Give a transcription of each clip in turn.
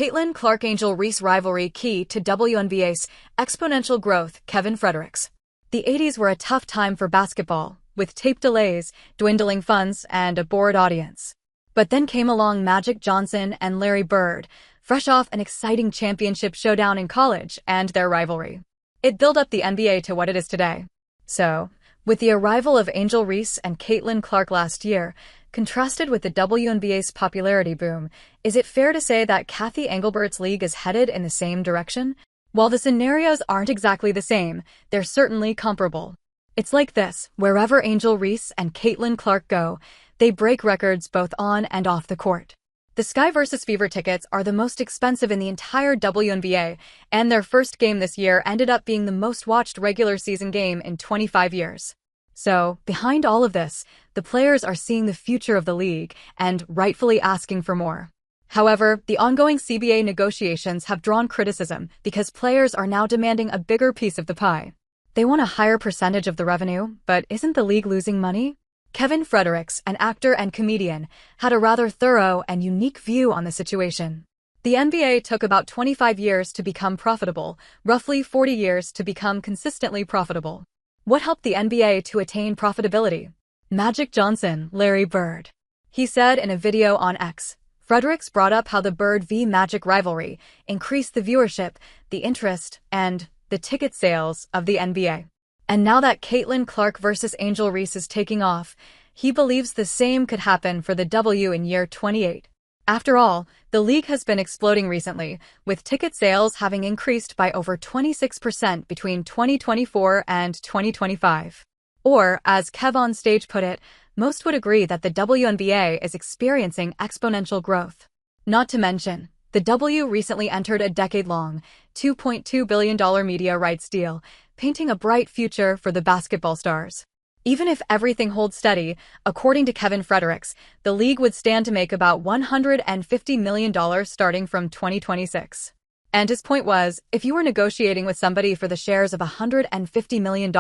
Caitlin Clark-Angel Reese Rivalry Key to WNBA's Exponential Growth, Kevin Fredericks. The 80s were a tough time for basketball, with tape delays, dwindling funds, and a bored audience. But then came along Magic Johnson and Larry Bird, fresh off an exciting championship showdown in college, and their rivalry. It built up the NBA to what it is today. So, with the arrival of Angel Reese and Caitlin Clark last year, contrasted with the WNBA's popularity boom, is it fair to say that Cathy Engelbert's league is headed in the same direction? While the scenarios aren't exactly the same, they're certainly comparable. It's like this: wherever Angel Reese and Caitlin Clark go, they break records both on and off the court. The Sky vs. Fever tickets are the most expensive in the entire WNBA, and their first game this year ended up being the most watched regular season game in 25 years. So, behind all of this, the players are seeing the future of the league and rightfully asking for more. However, the ongoing CBA negotiations have drawn criticism because players are now demanding a bigger piece of the pie. They want a higher percentage of the revenue, but isn't the league losing money? Kevin Fredericks, an actor and comedian, had a rather thorough and unique view on the situation. The NBA took about 25 years to become profitable, roughly 40 years to become consistently profitable. What helped the NBA to attain profitability? Magic Johnson, Larry Bird. He said in a video on X. Fredericks brought up how the Bird v. Magic rivalry increased the viewership, the interest, and the ticket sales of the NBA. And now that Caitlin Clark versus Angel Reese is taking off, he believes the same could happen for the W in year 28. After all, the league has been exploding recently, with ticket sales having increased by over 26% between 2024 and 2025. Or, as Kev on stage put it, most would agree that the WNBA is experiencing exponential growth. Not to mention, the W recently entered a decade-long, $2.2 billion media rights deal, painting a bright future for the basketball stars. Even if everything holds steady, according to Kevin Fredericks, the league would stand to make about $150 million starting from 2026. And his point was, if you were negotiating with somebody for the shares of $150 million,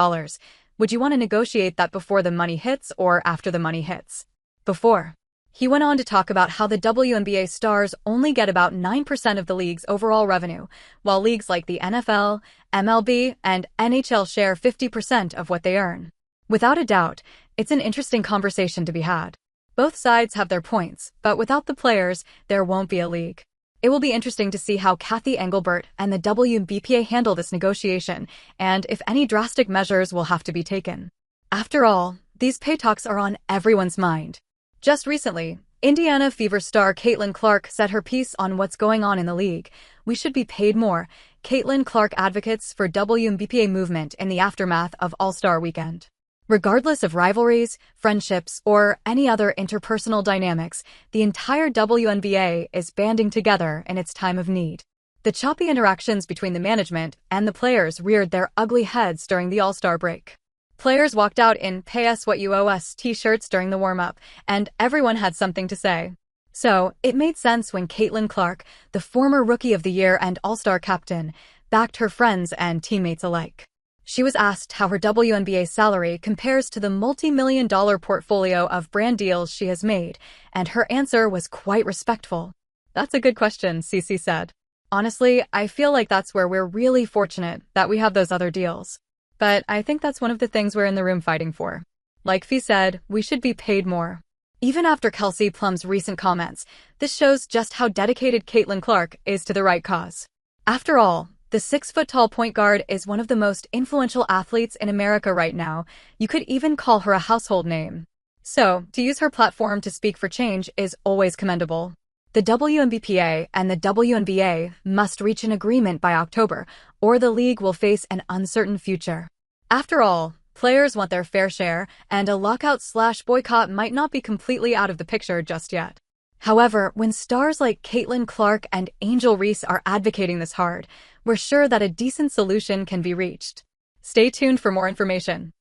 would you want to negotiate that before the money hits or after the money hits? Before. He went on to talk about how the WNBA stars only get about 9% of the league's overall revenue, while leagues like the NFL, MLB, and NHL share 50% of what they earn. Without a doubt, it's an interesting conversation to be had. Both sides have their points, but without the players, there won't be a league. It will be interesting to see how Cathy Engelbert and the WNBA handle this negotiation, and if any drastic measures will have to be taken. After all, these pay talks are on everyone's mind. Just recently, Indiana Fever star Caitlin Clark said her piece on what's going on in the league. We should be paid more. Caitlin Clark advocates for WNBA movement in the aftermath of All-Star Weekend. Regardless of rivalries, friendships, or any other interpersonal dynamics, the entire WNBA is banding together in its time of need. The choppy interactions between the management and the players reared their ugly heads during the All-Star break. Players walked out in "Pay Us What You Owe Us" t-shirts during the warm-up, and everyone had something to say. So, it made sense when Caitlin Clark, the former Rookie of the Year and All-Star captain, backed her friends and teammates alike. She was asked how her WNBA salary compares to the multi-million-dollar portfolio of brand deals she has made, and her answer was quite respectful. "That's a good question," CC said. "Honestly, I feel like that's where we're really fortunate that we have those other deals. But I think that's one of the things we're in the room fighting for. Like Fee said, we should be paid more." Even after Kelsey Plum's recent comments, this shows just how dedicated Caitlin Clark is to the right cause. After all, the 6-foot-tall point guard is one of the most influential athletes in America right now. You could even call her a household name. So, to use her platform to speak for change is always commendable. The WNBA and the WNBA must reach an agreement by October, or the league will face an uncertain future. After all, players want their fair share, and a lockout/boycott might not be completely out of the picture just yet. However, when stars like Caitlin Clark and Angel Reese are advocating this hard, we're sure that a decent solution can be reached. Stay tuned for more information.